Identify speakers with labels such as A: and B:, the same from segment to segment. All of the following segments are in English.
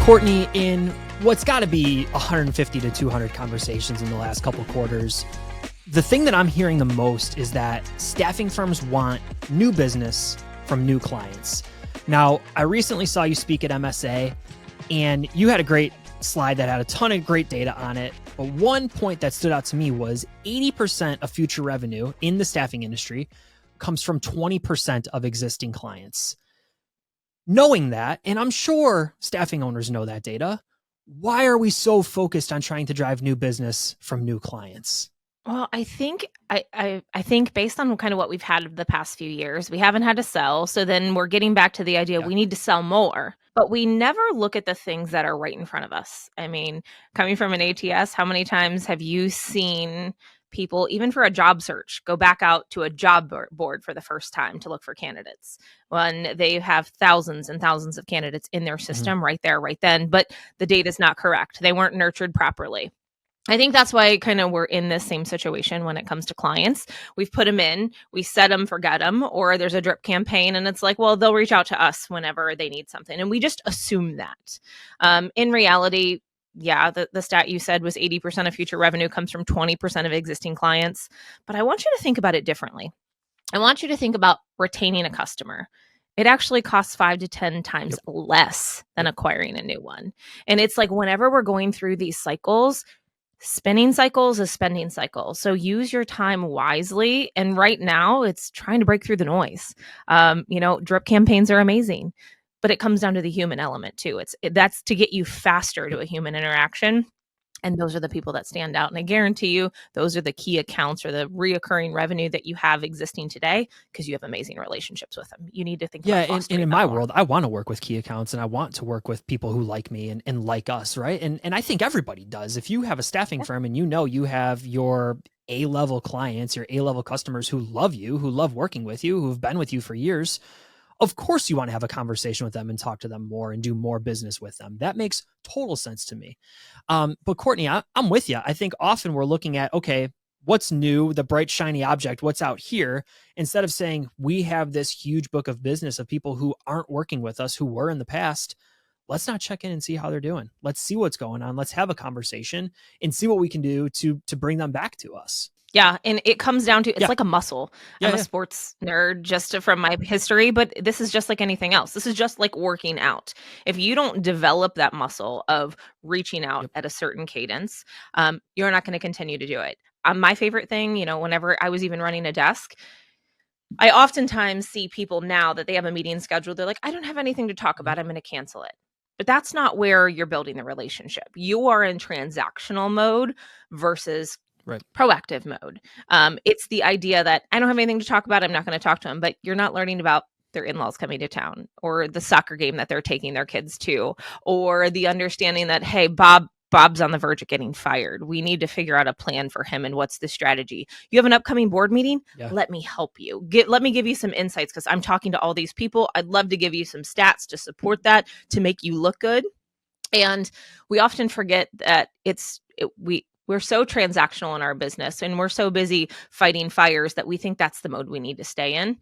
A: Kortney, in what's got to be 150 to 200 conversations in the last couple quarters, the thing that I'm hearing the most is that staffing firms want new business from new clients. Now, I recently saw you speak at MSA, and you had a great slide that had a ton of great data on it. But one point that stood out to me was 80% of future revenue in the staffing industry comes from 20% of existing clients. Knowing that, and I'm sure staffing owners know that data, why are we so focused on trying to drive new business from new clients?
B: Well, I think based on kind of what we've had the past few years, we haven't had to sell. So then we're getting back to the idea we need to sell more, but we never look at the things that are right in front of us. I mean, coming from an ATS, how many times have you seen people, even for a job search, go back out to a job board for the first time to look for candidates when they have thousands and thousands of candidates in their system right there, right then, but the data is not correct. They weren't nurtured properly. I think that's why kind of we're in this same situation when it comes to clients. We've put them in, we set them, forget them, or there's a drip campaign and it's like, well, they'll reach out to us whenever they need something. And we just assume that. In reality, yeah, the stat you said was 80% of future revenue comes from 20% of existing clients. But I want you to think about it differently. I want you to think about retaining a customer. It actually costs 5 to 10 times less than acquiring a new one. And it's like whenever we're going through these cycles, spinning cycles is spending cycles. So use your time wisely. And right now it's trying to break through the noise. Drip campaigns are amazing, but it comes down to the human element too. That's to get you faster to a human interaction. And those are the people that stand out. And I guarantee you, those are the key accounts or the reoccurring revenue that you have existing today because you have amazing relationships with them. You need to think about
A: and in my world, I want to work with key accounts and I want to work with people who like me and like us, right? And I think everybody does. If you have a staffing firm and you have your A-level clients, your A-level customers who love you, who love working with you, who've been with you for years, of course you want to have a conversation with them and talk to them more and do more business with them. That makes total sense to me. But Kortney, I'm with you. I think often we're looking at, okay, what's new, the bright, shiny object, what's out here, instead of saying we have this huge book of business of people who aren't working with us, who were in the past. Let's not check in and see how they're doing. Let's see what's going on. Let's have a conversation and see what we can do to bring them back to us.
B: Yeah. And it comes down to, it's like a muscle. I'm a sports nerd just from my history, but this is just like anything else. This is just like working out. If you don't develop that muscle of reaching out at a certain cadence, you're not going to continue to do it. My favorite thing, whenever I was even running a desk, I oftentimes see people now that they have a meeting scheduled. They're like, I don't have anything to talk about. I'm going to cancel it. But that's not where you're building the relationship. You are in transactional mode versus proactive mode. It's the idea that I don't have anything to talk about. I'm not going to talk to them, but you're not learning about their in-laws coming to town or the soccer game that they're taking their kids to, or the understanding that, hey, Bob's on the verge of getting fired. We need to figure out a plan for him and what's the strategy. You have an upcoming board meeting? Let me help you. Let me give you some insights because I'm talking to all these people. I'd love to give you some stats to support that, to make you look good. And we often forget that we're so transactional in our business and we're so busy fighting fires that we think that's the mode we need to stay in.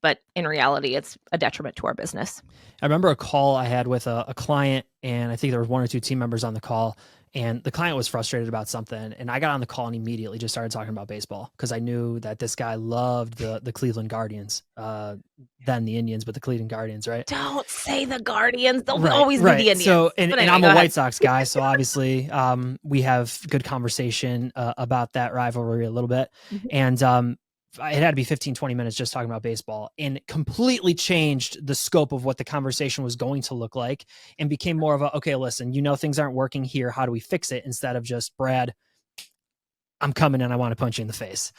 B: But in reality, it's a detriment to our business.
A: I remember a call I had with a client, and I think there was 1 or 2 team members on the call, and the client was frustrated about something. And I got on the call and immediately just started talking about baseball because I knew that this guy loved the Cleveland Guardians, then the Indians, but the Cleveland Guardians, right?
B: Don't say the Guardians. They'll always be the Indians.
A: So, and I'm a White Sox guy. So obviously we have good conversation about that rivalry a little bit. And it had to be 15, 20 minutes just talking about baseball, and it completely changed the scope of what the conversation was going to look like and became more of a, okay, listen, things aren't working here. How do we fix it? Instead of just, Brad, I'm coming and I want to punch you in the face.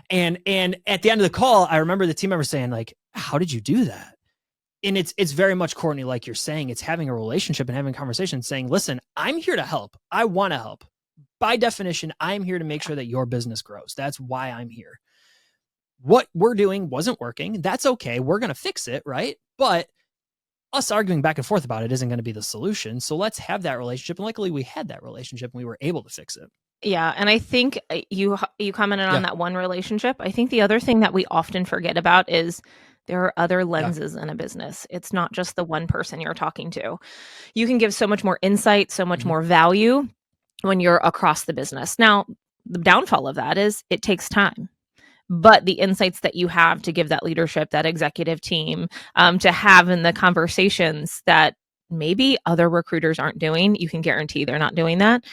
A: And at the end of the call, I remember the team member saying like, how did you do that? And it's very much, Kortney, like you're saying, it's having a relationship and having a conversation saying, listen, I'm here to help. I want to help. By definition, I'm here to make sure that your business grows. That's why I'm here. What we're doing wasn't working. That's okay. We're going to fix it, right? But us arguing back and forth about it isn't going to be the solution. So let's have that relationship. And luckily we had that relationship and we were able to fix it.
B: Yeah. And I think you commented on that one relationship. I think the other thing that we often forget about is There are other lenses in a business. It's not just the one person you're talking to. You can give so much more insight, so much more value when you're across the business. Now, the downfall of that is it takes time. But the insights that you have to give that leadership, that executive team, to have in the conversations that maybe other recruiters aren't doing, you can guarantee they're not doing that.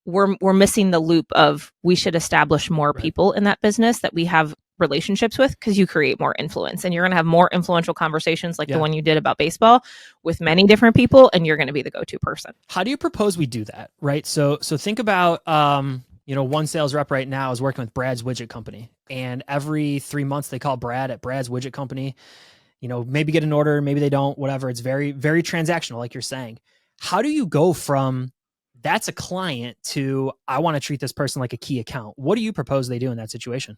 B: We're missing the loop of we should establish more people in that business that we have relationships with, because you create more influence and you're going to have more influential conversations like the one you did about baseball with many different people, and you're going to be the go-to person.
A: How do you propose we do that? Right. So think about, one sales rep right now is working with Brad's Widget Company, and every 3 months they call Brad at Brad's Widget Company, maybe get an order, maybe they don't, whatever. It's very, very transactional, like you're saying. How do you go from that's a client to I want to treat this person like a key account? What do you propose they do in that situation?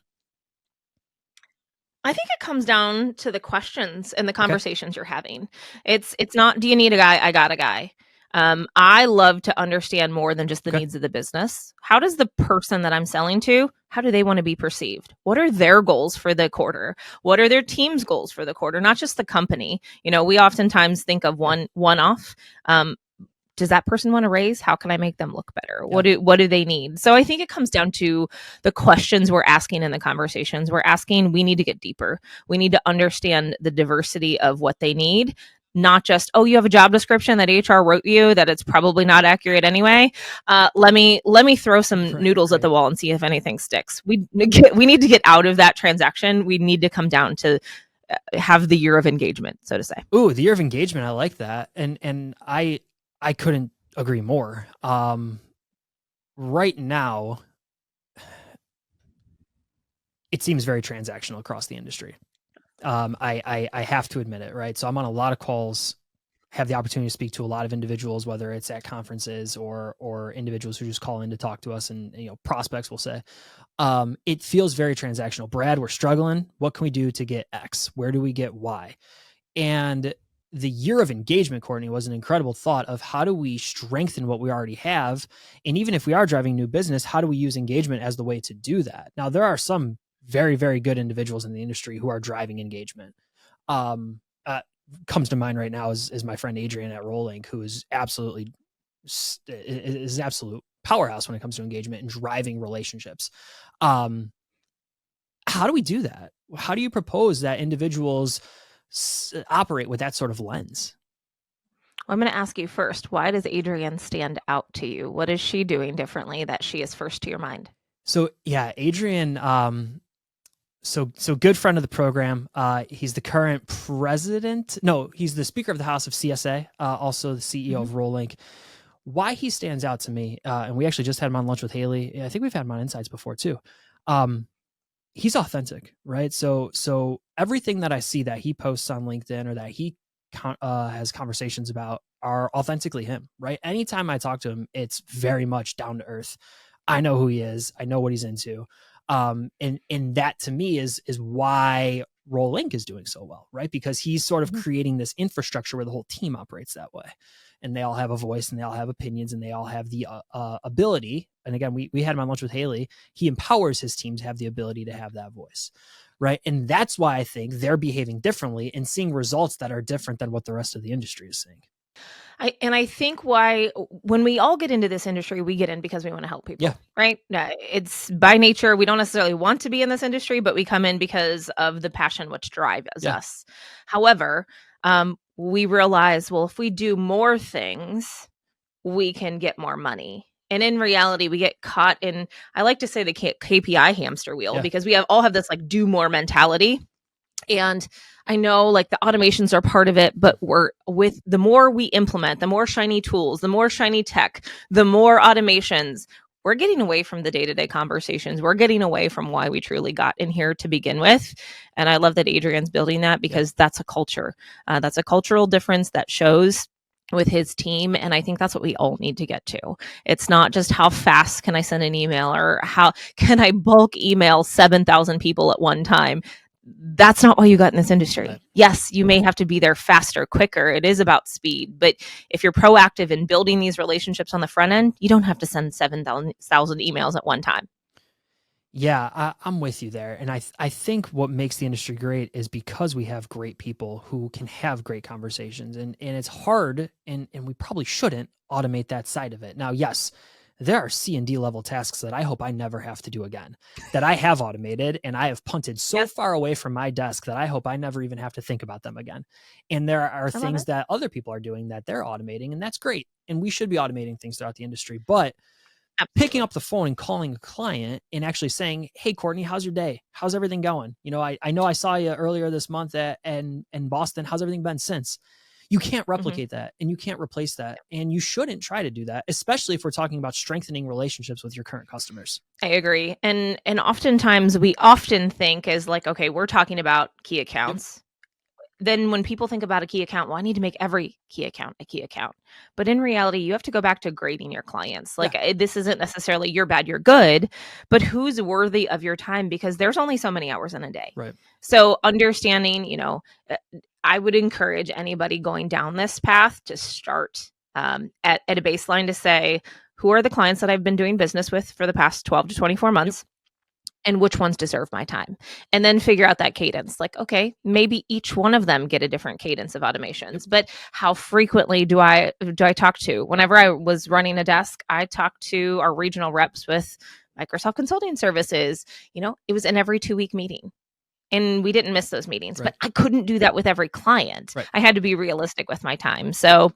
B: I think it comes down to the questions and the conversations you're having. It's not, do you need a guy? I got a guy. I love to understand more than just the needs of the business. How does the person that I'm selling to, how do they want to be perceived? What are their goals for the quarter? What are their team's goals for the quarter? Not just the company. We oftentimes think of one-off. Does that person want to raise? How can I make them look better? What do they need? So I think it comes down to the questions we're asking in the conversations. We're asking, we need to get deeper. We need to understand the diversity of what they need. Not just, you have a job description that HR wrote you that it's probably not accurate anyway. Let me throw some noodles at the wall and see if anything sticks. We need to get out of that transaction. We need to come down to have the year of engagement, so to say.
A: Ooh, the year of engagement. I like that. And I couldn't agree more. Right now, it seems very transactional across the industry. I have to admit it, right? So I'm on a lot of calls, have the opportunity to speak to a lot of individuals, whether it's at conferences or individuals who just call in to talk to us, and prospects will say, it feels very transactional. Brad, we're struggling. What can we do to get X? Where do we get Y? And the year of engagement, Kortney, was an incredible thought of how do we strengthen what we already have? And even if we are driving new business, how do we use engagement as the way to do that? Now, there are some very, very good individuals in the industry who are driving engagement. Comes to mind right now is my friend Adrian at Rolling, who is absolute powerhouse when it comes to engagement and driving relationships. How do we do that? How do you propose that individuals operate with that sort of lens?
B: Well, I'm going to ask you first, why does Adrian stand out to you? What is she doing differently that she is first to your mind?
A: So yeah, Adrian, so good friend of the program. He's the current president. No, he's the Speaker of the House of CSA, also the CEO of Rolling. Why he stands out to me, and we actually just had him on lunch with Haley. I think we've had him on Insights before too. He's authentic, right? So everything that I see that he posts on LinkedIn or that he has conversations about are authentically him, right? Anytime I talk to him, it's very much down to earth. I know who he is. I know what he's into. And that to me is why Roll Inc. is doing so well, right? Because he's sort of creating this infrastructure where the whole team operates that way. And they all have a voice and they all have opinions and they all have the ability. And again, we had him on lunch with Haley. He empowers his team to have the ability to have that voice, right? And that's why I think they're behaving differently and seeing results that are different than what the rest of the industry is seeing.
B: I think why when we all get into this industry, we get in because we want to help people, right? It's by nature, we don't necessarily want to be in this industry, but we come in because of the passion which drives us. However, we realize, well, if we do more things, we can get more money. And in reality, we get caught in, I like to say the KPI hamster wheel, because we all have this like do more mentality. And I know like the automations are part of it, but the more we implement, the more shiny tools, the more shiny tech, the more automations, we're getting away from the day-to-day conversations. We're getting away from why we truly got in here to begin with. And I love that Adrian's building that because that's a culture. That's a cultural difference that shows with his team. And I think that's what we all need to get to. It's not just how fast can I send an email or how can I bulk email 7,000 people at one time. That's not why you got in this industry. Right. Yes, you may have to be there faster, quicker. It is about speed. But if you're proactive in building these relationships on the front end, you don't have to send 7,000 emails at one time.
A: Yeah, I'm with you there. And I think what makes the industry great is because we have great people who can have great conversations. And it's hard, and we probably shouldn't automate that side of it. Now, yes, there are C&D level tasks that I hope I never have to do again, that I have automated, and I have punted so
B: Yep.
A: far away from my desk that I hope I never even have to think about them again. And there are
B: I love
A: things
B: it.
A: that other people are doing that they're automating, and that's great. And we should be automating things throughout the industry. But picking
B: Absolutely.
A: up the phone and calling a client and actually saying, "Hey, Kortney, how's your day? How's everything going? I know I saw you earlier this month in Boston. How's everything been since?" You can't
B: Mhm.
A: replicate that, and you can't replace that, and you shouldn't try to do that, especially if we're talking about strengthening relationships with your current customers.
B: I agree. And oftentimes we often think as like, okay, we're talking about key
A: Yep.
B: accounts. Then when people think about a key account, well, I need to make every key account a key account. But in reality, you have to go back to grading your clients.
A: Yeah.
B: Like this isn't necessarily you're bad, you're good, but who's worthy of your time because there's only so many hours in a day.
A: Right.
B: So understanding, I would encourage anybody going down this path to start at a baseline to say, who are the clients that I've been doing business with for the past 12 to 24 months?
A: Yep.
B: And which ones deserve my time, and then figure out that cadence. Like, okay, maybe each one of them get a different cadence of
A: Yep.
B: automations, but how frequently do I talk to? Whenever I was running a desk, I talked to our regional reps with Microsoft Consulting Services. It was an every 2-week meeting, and we didn't miss those meetings.
A: Right.
B: But I couldn't do that with every client.
A: Right.
B: I had to be realistic with my time. So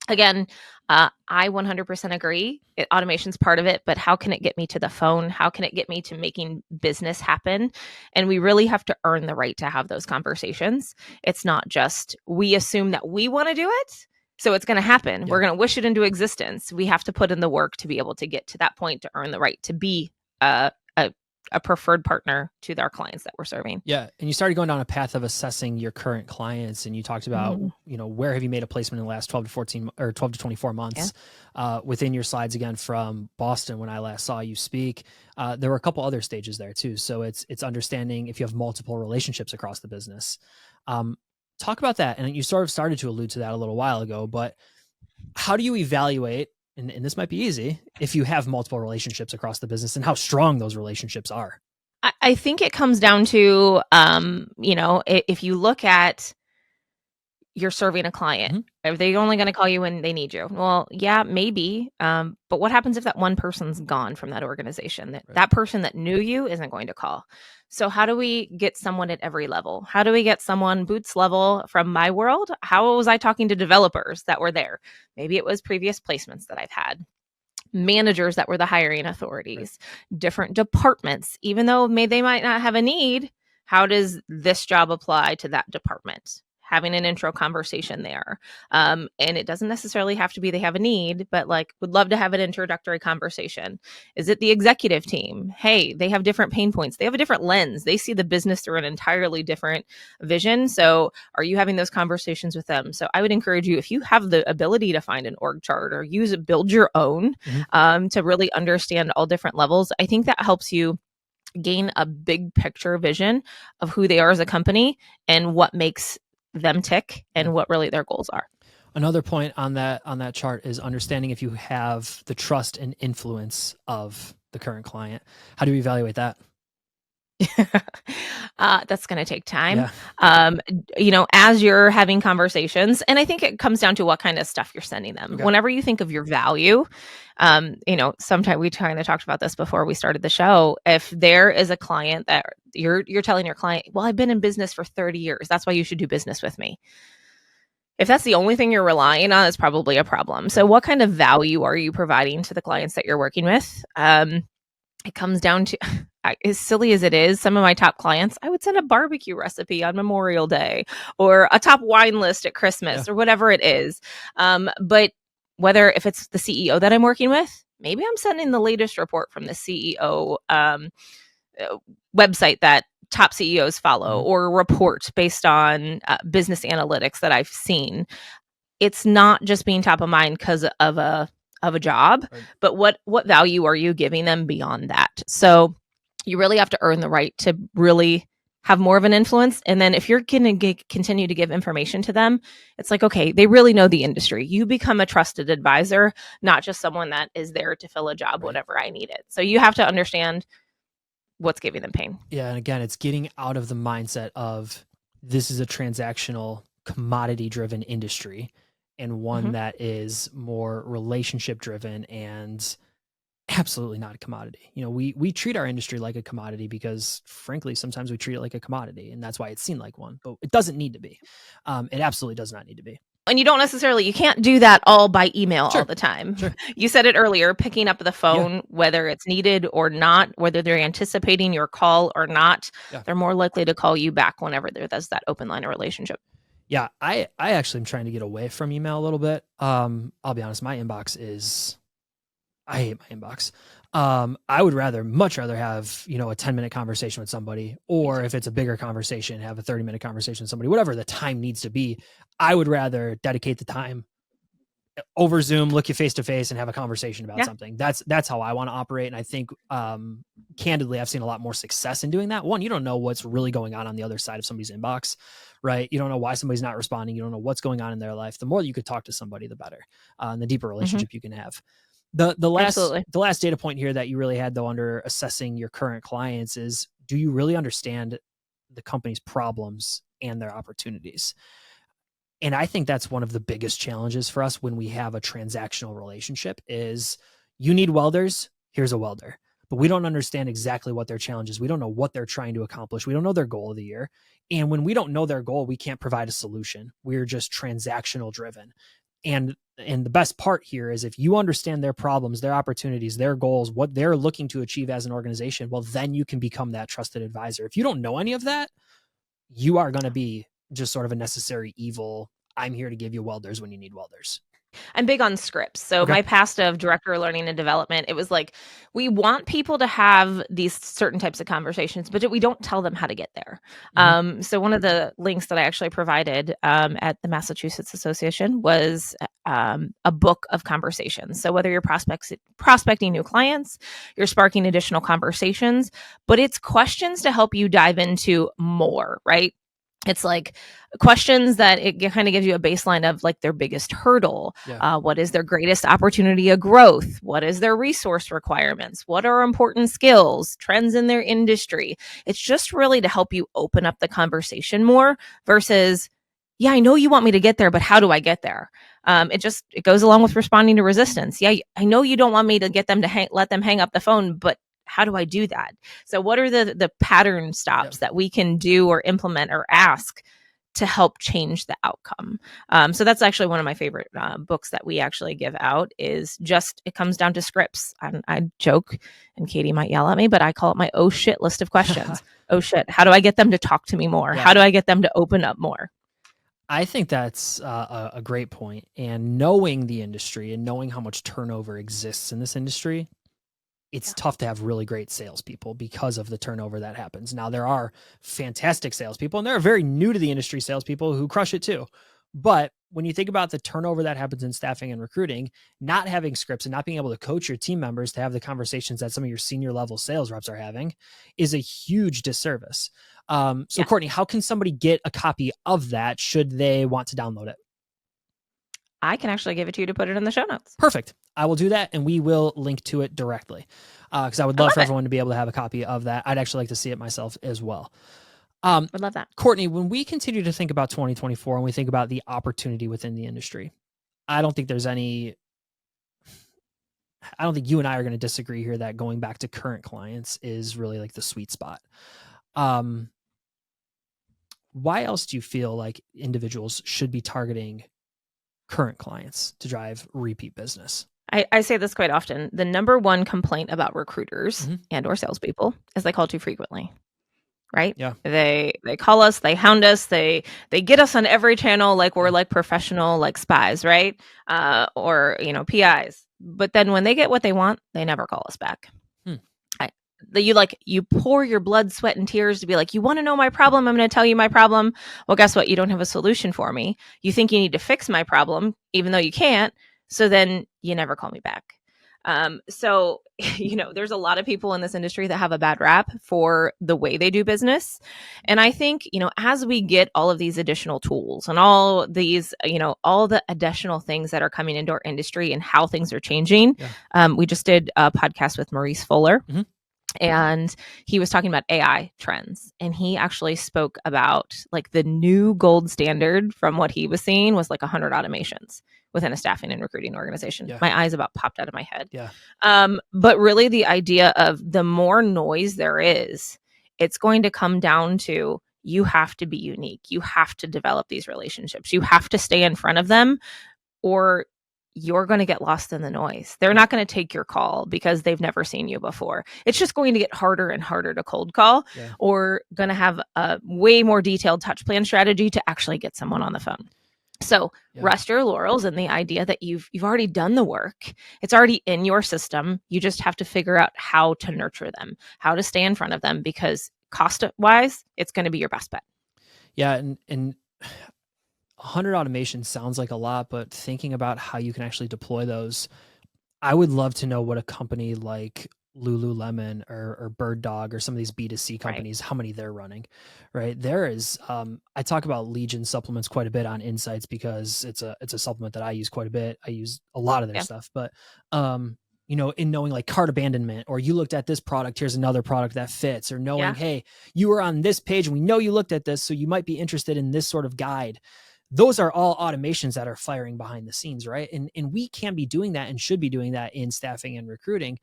B: again, I 100% agree. Automation's part of it, but how can it get me to the phone? How can it get me to making business happen? And we really have to earn the right to have those conversations. It's not just we assume that we want to do it, so it's going to happen.
A: Yeah.
B: We're going to wish it into existence. We have to put in the work to be able to get to that point to earn the right to be a preferred partner to our clients that we're serving.
A: Yeah. And you started going down a path of assessing your current clients, and you talked about, where have you made a placement in the last 12 to 14 or 12 to 24 months. Within your slides again from Boston, when I last saw you speak, there were a couple other stages there too. So it's understanding if you have multiple relationships across the business. Talk about that. And you sort of started to allude to that a little while ago, but how do you evaluate, and this might be easy, if you have multiple relationships across the business and how strong those relationships are?
B: I think it comes down to, if you look at you're serving a client, are they only going to call you when they need you? Well, yeah, maybe. But what happens if that one person's gone from that organization? That person that knew you isn't going to call. So how do we get someone at every level? How do we get someone boots level from my world? How was I talking to developers that were there? Maybe it was previous placements that I've had. Managers that were the hiring authorities, different departments, even though they might not have a need. How does this job apply to that department? Having an intro conversation there. And it doesn't necessarily have to be they have a need, but would love to have an introductory conversation. Is it the executive team? Hey, they have different pain points. They have a different lens. They see the business through an entirely different vision. So are you having those conversations with them? So I would encourage you, if you have the ability to find an org chart or build your own, to really understand all different levels, I think that helps you gain a big picture vision of who they are as a company and what makes them tick and what really their goals are.
A: Another point on that chart is understanding if you have the trust and influence of the current client. How do you evaluate that?
B: That's going to take time. As you're having conversations, and I think it comes down to what kind of stuff you're sending them. Whenever you think of your value, sometimes we kind of talked about this before we started the show. If there is a client that you're telling your client, well, I've been in business for 30 years. That's why you should do business with me. If that's the only thing you're relying on, it's probably a problem. So what kind of value are you providing to the clients that you're working with? It comes down to, as silly as it is, some of my top clients, I would send a barbecue recipe on Memorial Day or a top wine list at Christmas or whatever it is. But if it's the CEO that I'm working with, maybe I'm sending the latest report from the CEO website that top CEOs follow, or a report based on business analytics that I've seen. It's not just being top of mind because of a job, but what value are you giving them beyond that? So you really have to earn the right to really have more of an influence. And then if you're going to continue to give information to them, it's like, okay, they really know the industry. You become a trusted advisor, not just someone that is there to fill a job whenever I need it. So you have to understand what's giving them pain.
A: Yeah. And again, it's getting out of the mindset of this is a transactional, commodity driven industry, and one that is more relationship driven and absolutely not a commodity. You know, we treat our industry like a commodity because frankly, sometimes we treat it like a commodity, and that's why it's seen like one, but it doesn't need to be. It absolutely does not need to be.
B: And you can't do that all by email all the time.
A: Sure.
B: You said it earlier, picking up the phone, whether it's needed or not, whether they're anticipating your call or not, they're more likely to call you back whenever there's that open line of relationship.
A: Yeah. I actually am trying to get away from email a little bit. I'll be honest, my inbox is, I hate my inbox. I would much rather have, a 10-minute conversation with somebody, or if it's a bigger conversation, have a 30-minute conversation with somebody, whatever the time needs to be. I would rather dedicate the time over Zoom, look you face to face and have a conversation about something. That's how I want to operate. And I think, candidly, I've seen a lot more success in doing that. One, you don't know what's really going on the other side of somebody's inbox, right? You don't know why somebody's not responding. You don't know what's going on in their life. The more you could talk to somebody, the better, and the deeper relationship you can have. The last data point here that you really had, though, under assessing your current clients is, do you really understand the company's problems and their opportunities? And I think that's one of the biggest challenges for us when we have a transactional relationship is, you need welders, here's a welder. But we don't understand exactly what their challenge is. We don't know what they're trying to accomplish. We don't know their goal of the year. And when we don't know their goal, we can't provide a solution. We're just transactional driven. And the best part here is, if you understand their problems, their opportunities, their goals, what they're looking to achieve as an organization, well, then you can become that trusted advisor. If you don't know any of that, you are going to be just sort of a necessary evil. I'm here to give you welders when you need welders.
B: I'm big on scripts. So my past of director of learning and development, it was like, we want people to have these certain types of conversations, but we don't tell them how to get there. So one of the links that I actually provided at the Massachusetts Association was a book of conversations. So whether you're prospecting new clients, you're sparking additional conversations, but it's questions to help you dive into more, right? It's like questions that it kind of gives you a baseline of like their biggest hurdle. What is their greatest opportunity of growth? What is their resource requirements? What are important skills, trends in their industry? It's just really to help you open up the conversation more versus, I know you want me to get there, but how do I get there? It goes along with responding to resistance. I know you don't want me to get them to let them hang up the phone, but how do I do that? So what are the pattern stops that we can do or implement or ask to help change the outcome? So that's actually one of my favorite books that we actually give out. Is just, it comes down to scripts. I joke, and Katie might yell at me, but I call it my oh shit list of questions. Oh shit, how do I get them to talk to me more? How do I get them to open up more?
A: I think that's a great point. And knowing the industry and knowing how much turnover exists in this industry, it's tough to have really great salespeople because of the turnover that happens. Now, there are fantastic salespeople, and there are very new to the industry salespeople who crush it too. But when you think about the turnover that happens in staffing and recruiting, not having scripts and not being able to coach your team members to have the conversations that some of your senior level sales reps are having is a huge disservice. Kortney, how can somebody get a copy of that should they want to download it?
B: I can actually give it to you to put it in the show notes.
A: Perfect. I will do that, and we will link to it directly, because I would love for everyone to be able to have a copy of that. I'd actually like to see it myself as well.
B: Would love that.
A: Kortney, when we continue to think about 2024 and we think about the opportunity within the industry, I don't think you and I are going to disagree here that going back to current clients is really like the sweet spot. Why else do you feel like individuals should be targeting current clients to drive repeat business?
B: I say this quite often. The number one complaint about recruiters and or salespeople is they call too frequently, right?
A: Yeah.
B: They call us, they hound us, they get us on every channel like we're like professional like spies, right? Or PIs. But then when they get what they want, they never call us back. You pour your blood, sweat, and tears to be like, you want to know my problem? I'm going to tell you my problem. Well, guess what? You don't have a solution for me. You think you need to fix my problem, even though you can't. So then you never call me back. There's a lot of people in this industry that have a bad rap for the way they do business. And I think, as we get all of these additional tools and all these, all the additional things that are coming into our industry and how things are changing. We just did a podcast with Maurice Fuller. and he was talking about AI trends. And he actually spoke about like the new gold standard from what he was seeing was like 100 automations within a staffing and recruiting organization.
A: Yeah.
B: My eyes about popped out of my head.
A: Yeah.
B: But really the idea of the more noise there is, it's going to come down to you have to be unique. You have to develop these relationships. You have to stay in front of them, or you're going to get lost in the noise. They're not going to take your call because they've never seen you before. It's just going to get harder and harder to cold call, or going to have a way more detailed touch plan strategy to actually get someone on the phone. So rest your laurels in the idea that you've already done the work. It's already in your system. You just have to figure out how to nurture them, how to stay in front of them, because cost wise, it's going to be your best bet.
A: Yeah. And 100 automations sounds like a lot, but thinking about how you can actually deploy those, I would love to know what a company like Lululemon or Bird Dog or some of these B2C companies, how many they're running, right? There is, I talk about Legion supplements quite a bit on Insights because it's a supplement that I use quite a bit. I use a lot of their stuff, but, you know, in knowing like cart abandonment, or you looked at this product, here's another product that fits, or knowing, hey, you were on this page and we know you looked at this, so you might be interested in this sort of guide. Those are all automations that are firing behind the scenes, right? And we can be doing that and should be doing that in staffing and recruiting,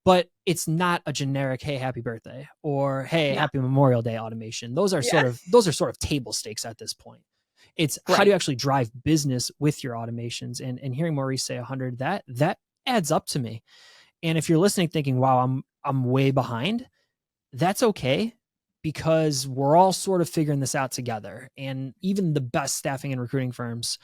A: but it's not a generic, hey, happy birthday, or hey, happy Memorial Day automation. Those are sort of table stakes at this point. It's how do you actually drive business with your automations? And hearing Maurice say 100, that adds up to me. And if you're listening thinking, wow, I'm way behind, that's okay, because we're all sort of figuring this out together. And even the best staffing and recruiting firms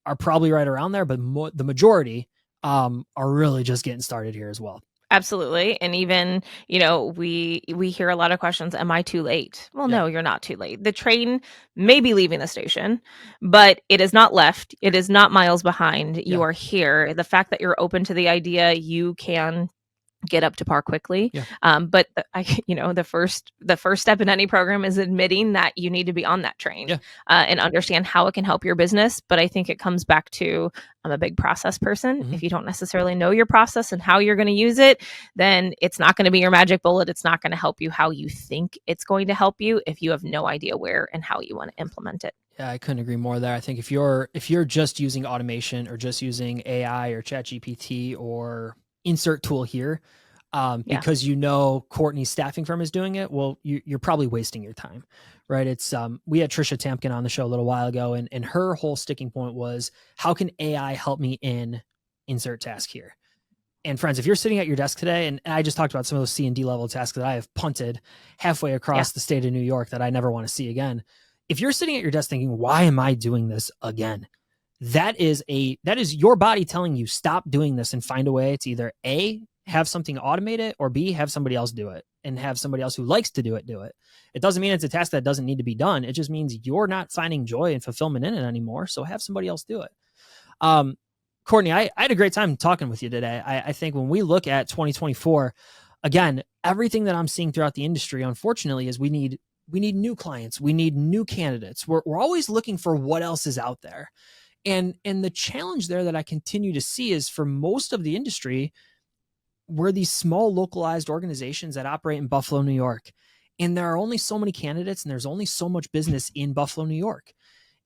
A: are probably right around there, but the majority are really just getting started here as well.
B: Absolutely. And even, you know, we hear a lot of questions. Am I too late? Well, no, you're not too late. The train may be leaving the station, but it is not left. It is not miles behind. You are here. The fact that you're open to the idea, you can get up to par quickly. But the first step in any program is admitting that you need to be on that train and understand how it can help your business. But I think it comes back to, I'm a big process person. If you don't necessarily know your process and how you're going to use it, then it's not going to be your magic bullet. It's not going to help you how you think it's going to help you if you have no idea where and how you want to implement it.
A: Yeah, I couldn't agree more there. I think if you're just using automation or just using AI or ChatGPT or insert tool here, because you know Kortney's staffing firm is doing it, well, you're probably wasting your time, right? It's we had Trisha Tampkin on the show a little while ago, and her whole sticking point was, how can AI help me in insert task here? And friends, if you're sitting at your desk today, and I just talked about some of those C&D level tasks that I have punted halfway across the state of New York that I never want to see again. If you're sitting at your desk thinking, why am I doing this again? That is your body telling you, stop doing this and find a way to either A, have something automate it, or B, have somebody else do it, and have somebody else who likes to do it. It doesn't mean it's a task that doesn't need to be done. It just means you're not finding joy and fulfillment in it anymore. So have somebody else do it. Kortney, I had a great time talking with you today. I think when we look at 2024, again, everything that I'm seeing throughout the industry, unfortunately, is we need new clients. We need new candidates. We're always looking for what else is out there. And the challenge there that I continue to see is, for most of the industry, we're these small localized organizations that operate in Buffalo, New York. And there are only so many candidates, and there's only so much business in Buffalo, New York.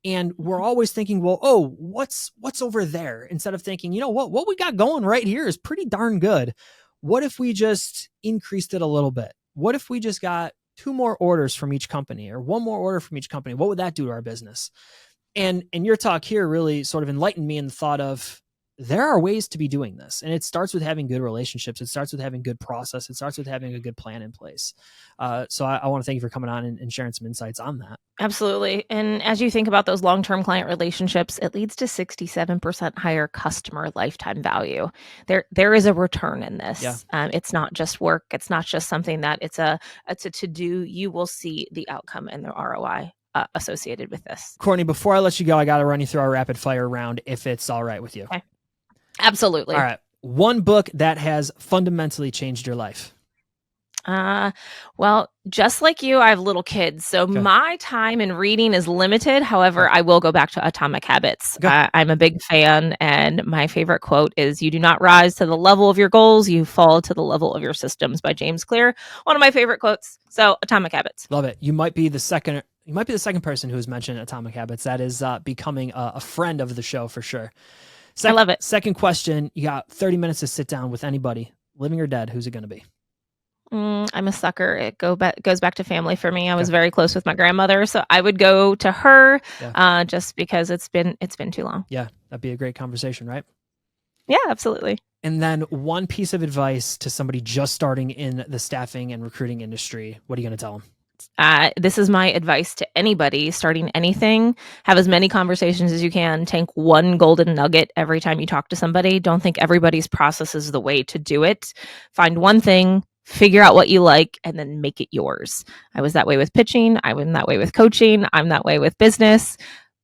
A: And we're always thinking, well, oh, what's over there? Instead of thinking, you know what we got going right here is pretty darn good. What if we just increased it a little bit? What if we just got 2 more orders from each company, or 1 more order from each company? What would that do to our business? And your talk here really sort of enlightened me in the thought of, there are ways to be doing this. And it starts with having good relationships. It starts with having good process. It starts with having a good plan in place. So I want to thank you for coming on and sharing some insights on that.
B: Absolutely. And as you think about those long-term client relationships, it leads to 67% higher customer lifetime value. There is a return in this. It's not just work. It's not just something that it's a to-do. You will see the outcome and the ROI associated with this.
A: Kortney, before I let you go, I got to run you through our rapid fire round, if it's all right with you.
B: Okay. Absolutely.
A: All right. 1 book that has fundamentally changed your life.
B: Well, just like you, I have little kids, so my time in reading is limited. However, I will go back to Atomic Habits. I'm a big fan, and my favorite quote is, "You do not rise to the level of your goals, you fall to the level of your systems," by James Clear. One of my favorite quotes. So, Atomic Habits.
A: Love it. You might be the second person who has mentioned Atomic Habits. That is becoming a friend of the show for sure.
B: I love it.
A: Second question, you got 30 minutes to sit down with anybody, living or dead. Who's it going to be?
B: I'm a sucker. It goes back to family for me. I was very close with my grandmother, so I would go to her just because it's been too long.
A: Yeah, that'd be a great conversation, right?
B: Yeah, absolutely.
A: And then one piece of advice to somebody just starting in the staffing and recruiting industry. What are you going to tell them?
B: This is my advice to anybody starting anything. Have as many conversations as you can. Take one golden nugget every time you talk to somebody. Don't think everybody's process is the way to do it. Find one thing, figure out what you like, and then make it yours. I was that way with pitching. I'm that way with coaching. I'm that way with business.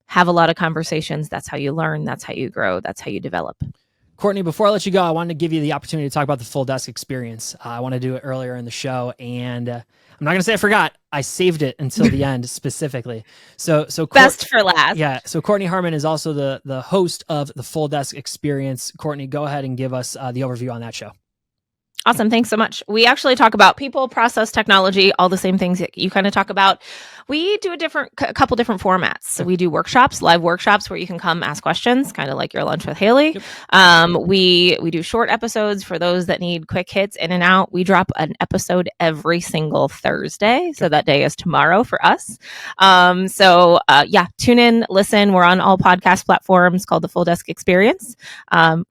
B: Have a lot of conversations. That's how you learn. That's how you grow. That's how you develop.
A: Kortney, before I let you go, I wanted to give you the opportunity to talk about the full desk experience. I want to do it earlier in the show, and I'm not going to say I forgot. I saved it until the end specifically. So
B: best for last.
A: Yeah. So Kortney Harmon is also the host of the full desk experience. Kortney, go ahead and give us the overview on that show.
B: Awesome. Thanks so much. We actually talk about people, process, technology, all the same things that you kind of talk about. We do a couple different formats. So we do workshops, live workshops where you can come ask questions, kind of like your lunch with Haley. Yep. We do short episodes for those that need quick hits in and out. We drop an episode every single Thursday. So that day is tomorrow for us. Tune in, listen. We're on all podcast platforms called the Full Desk Experience.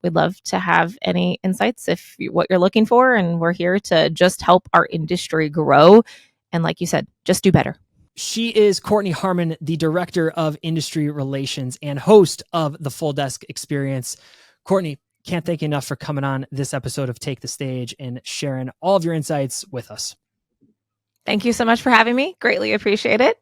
B: We'd love to have any insights what you're looking for. And we're here to just help our industry grow. And like you said, just do better.
A: She is Kortney Harmon, the Director of Industry Relations and host of the Full Desk Experience. Kortney, can't thank you enough for coming on this episode of Take the Stage and sharing all of your insights with us.
B: Thank you so much for having me. Greatly appreciate it.